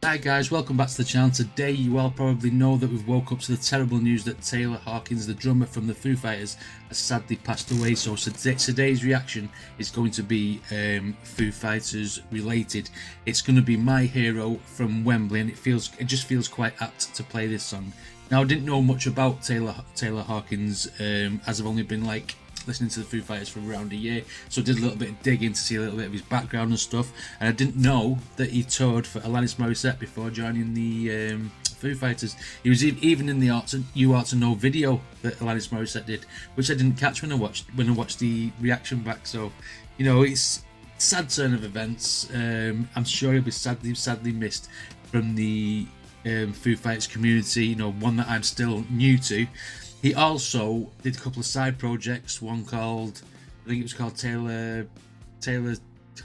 Hi guys, welcome back to the channel. Today you all probably know that we've woke up to the terrible news that Taylor Hawkins, the drummer from the Foo Fighters, has sadly passed away. So today's reaction is going to be Foo Fighters related. It's going to be My Hero from Wembley, and it just feels quite apt to play this song. Now, I didn't know much about Taylor Hawkins as I've only been listening to the Foo Fighters for around a year, so I did a little bit of digging to see a little bit of his background and stuff, and I didn't know that he toured for Alanis Morissette before joining the Foo Fighters. He was even in the You Ought to Know video that Alanis Morissette did, which I didn't catch when I watched the reaction back. So, you know, it's a sad turn of events. I'm sure he'll be sadly missed from the Foo Fighters community, you know, one that I'm still new to. He also did a couple of side projects, one called, I think it was called Taylor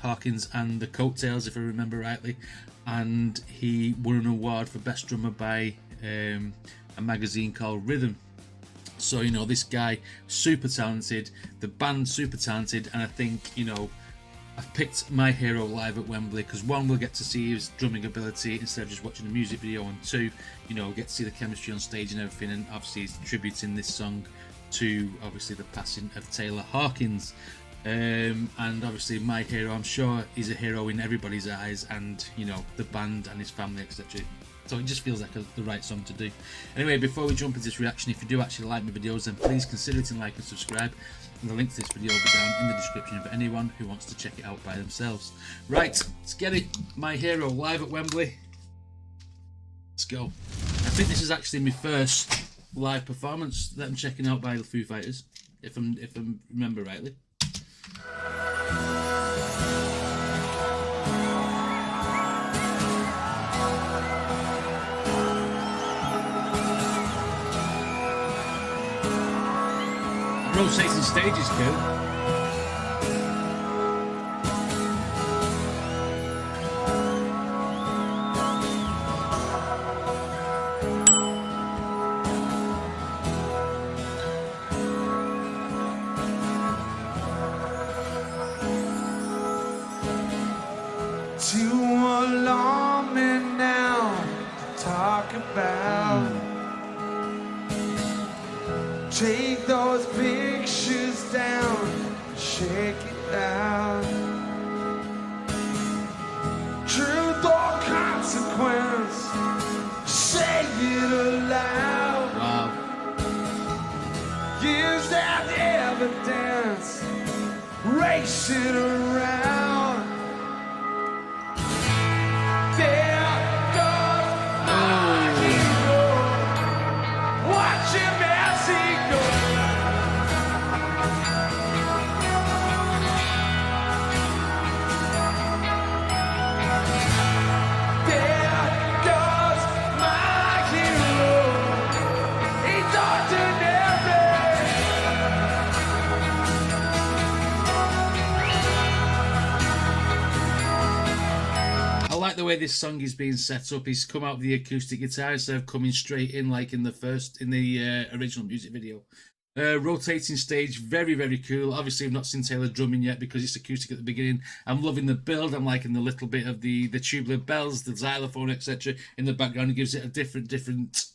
Hawkins and the Coattails, if I remember rightly, and he won an award for Best Drummer by a magazine called Rhythm. So, you know, this guy, super talented, the band super talented, and I think, you know, I've picked My Hero live at Wembley because one, we'll get to see his drumming ability instead of just watching a music video, and two, you know, get to see the chemistry on stage and everything, and obviously he's tributing this song to obviously the passing of Taylor Hawkins. And obviously My Hero, I'm sure he's a hero in everybody's eyes, and you know, the band and his family, etc. So it just feels like the right song to do. Anyway, before we jump into this reaction, if you do actually like my videos, then please consider hitting like and subscribe. And the link to this video will be down in the description for anyone who wants to check it out by themselves. Right, let's get it. My Hero live at Wembley. Let's go. I think this is actually my first live performance that I'm checking out by the Foo Fighters, if I remember rightly. Rotating stage is cool. Too alarming now to talk about. Take those pictures down, shake it out. Truth or consequence, say it aloud. Wow. Use that evidence, race it around. There goes my hero, watch him as he goes. I like the way this song is being set up. He's come out with the acoustic guitar instead of coming straight in like in the original music video. Rotating stage, very cool. Obviously I've not seen Taylor drumming yet because it's acoustic at the beginning. I'm loving the build. I'm liking the little bit of the tubular bells, the xylophone, etc. in the background. It gives it a different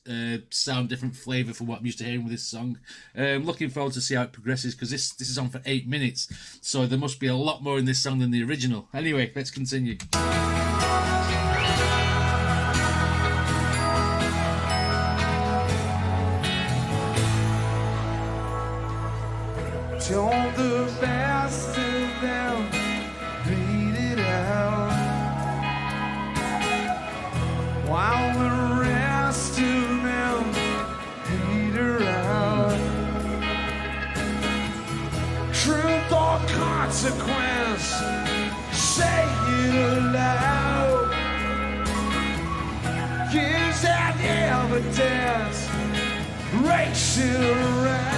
sound, different flavour for what I'm used to hearing with this song. Looking forward to see how it progresses because this is on for 8 minutes, so there must be a lot more in this song than the original. Anyway, let's continue. Told the best of them, beat it out, while the rest of them peter out. Truth or consequence, say it aloud. Use that evidence, race it around.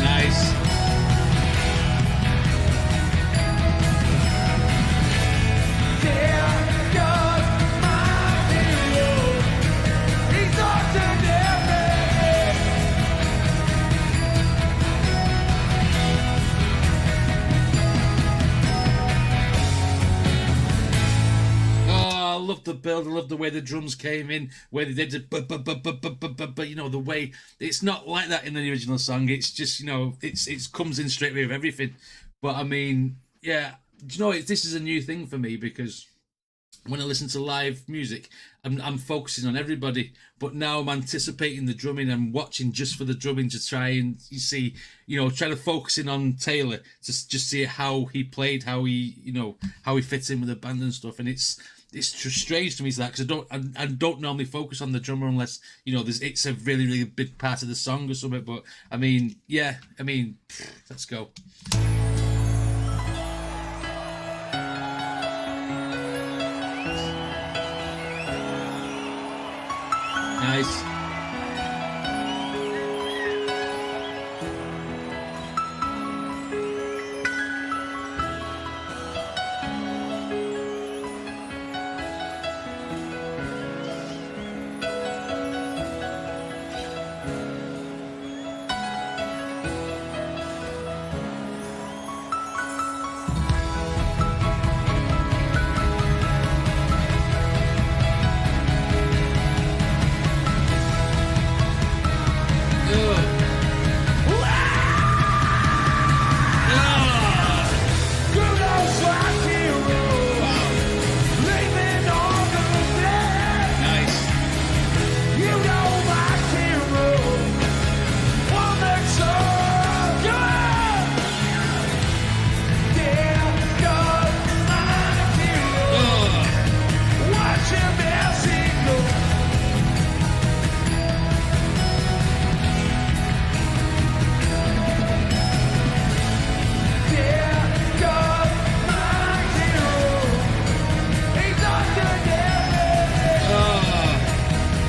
Nice. love the build. I love the way the drums came in, where they did it, but you know, the way it's not like that in the original song. It's just, you know, it comes in straight away with everything. But I mean, yeah, do you know, this is a new thing for me, because when I listen to live music, I'm focusing on everybody, but now I'm anticipating the drumming. I'm watching just for the drumming to try and try to focus in on Taylor to just see how he played, how he fits in with the band and stuff. And it's strange to me that, because I don't normally focus on the drummer unless it's a really, really big part of the song or something. But I mean, let's go. Nice.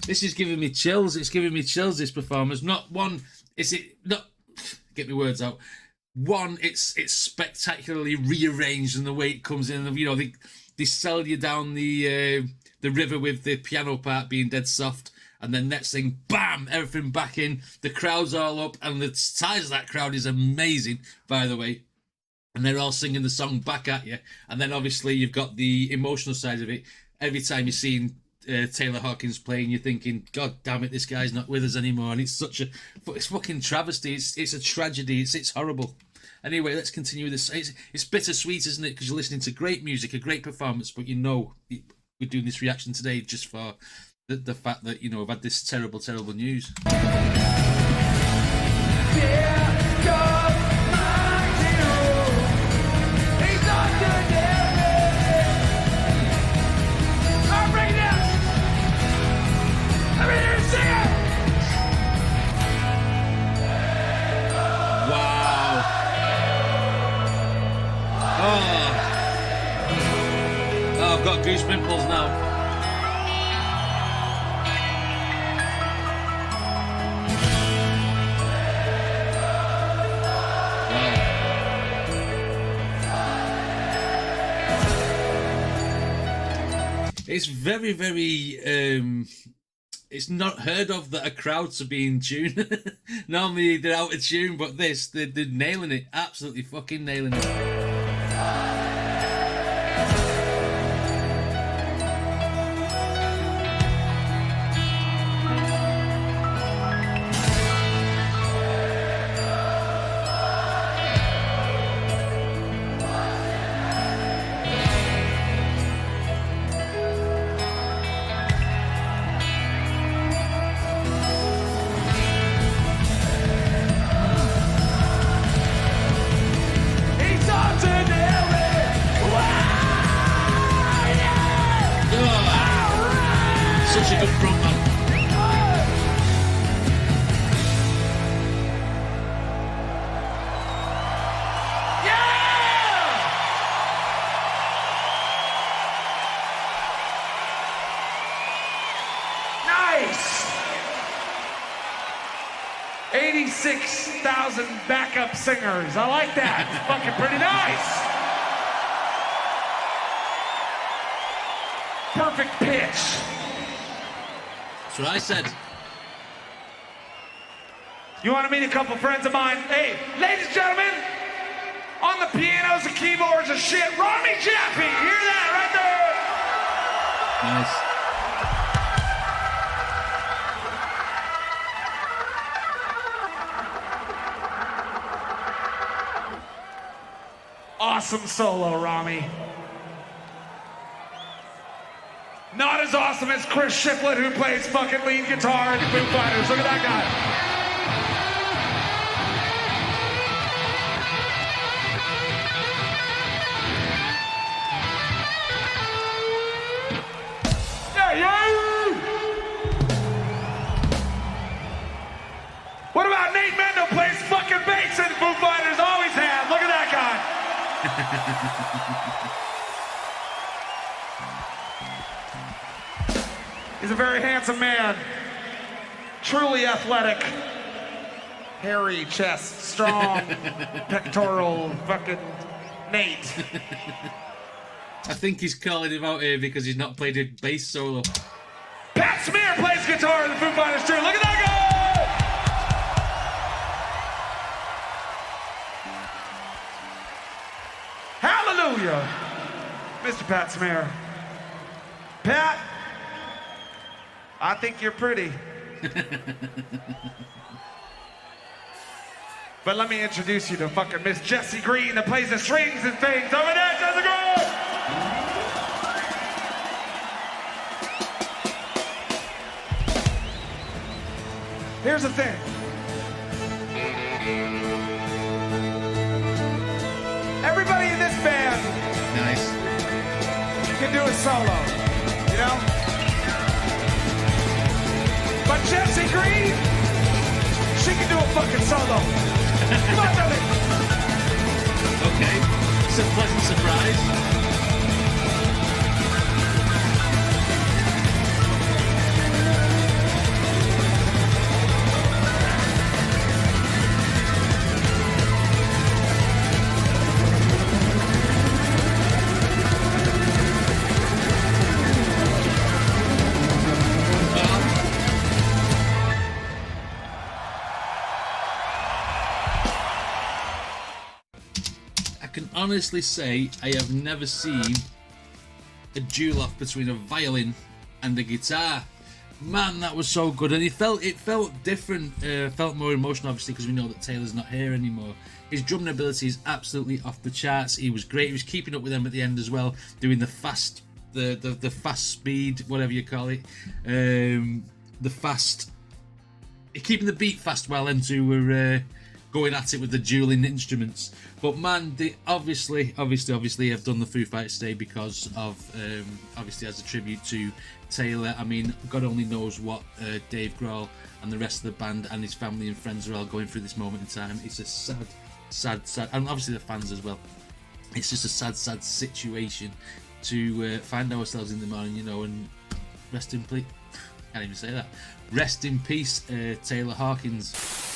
This is giving me chills. It's giving me chills, this performance. Not get my words out. One, it's spectacularly rearranged in the way it comes in. You know, they sell you down the river with the piano part being dead soft, and then next thing, bam, everything back in. The crowd's all up, and the size of that crowd is amazing, by the way. And they're all singing the song back at you. And then obviously you've got the emotional side of it. Every time you're seeing Taylor Hawkins playing, you're thinking, God damn it, this guy's not with us anymore. And it's it's fucking travesty. It's a tragedy. It's horrible. Anyway, let's continue this. It's bittersweet, isn't it? Because you're listening to great music, a great performance, but we're doing this reaction today just for the fact that, I've had this terrible, terrible news. I've got goose pimples now. Wow. It's very, very it's not heard of that a crowd to be in tune. Normally they're out of tune, but they're nailing it. Absolutely fucking nailing it. Such a good frontman. Yeah! Nice! 86,000 backup singers. I like that. It's fucking pretty nice. Perfect pitch. That's what I said. You want to meet a couple friends of mine? Hey, ladies and gentlemen, on the pianos and keyboards and shit, Ronnie Jaffe. Hear that right there? Awesome solo, Rami. Not as awesome as Chris Shiflett, who plays fucking lead guitar in Foo Fighters. Look at that guy. Yeah, yeah. What about Nate Mendel, plays fucking bass in Foo Fighters? Always have. Look at that guy. He's a very handsome man, truly athletic, hairy chest, strong, pectoral, fucking Nate. I think he's calling him out here because he's not played a bass solo. Pat Smear plays guitar in the Foo Fighters too. Look at that guy! Hallelujah, Mr. Pat Smear. Pat. I think you're pretty. But let me introduce you to fucking Miss Jessie Green that plays the strings and things. Over there, Jessie Green! Here's the thing. Everybody in this band can do a solo, you know? But Jessie Green, she can do a fucking solo. Come on, Billy. Okay, it's a pleasant surprise. I can honestly say I have never seen a duel off between a violin and a guitar. Man, that was so good, and it felt different, felt more emotional, obviously, because we know that Taylor's not here anymore. His drumming ability is absolutely off the charts. He was great. He was keeping up with them at the end as well, doing the fast, the fast speed, whatever you call it, the fast, keeping the beat fast while them two were going at it with the dueling instruments. But man, they obviously have done the Foo Fighters today because of obviously as a tribute to Taylor. I mean, God only knows what Dave Grohl and the rest of the band and his family and friends are all going through this moment in time. It's a sad, and obviously the fans as well. It's just a sad situation to find ourselves in the morning, you know, and rest in peace. Can't even say that. Rest in peace, Taylor Hawkins.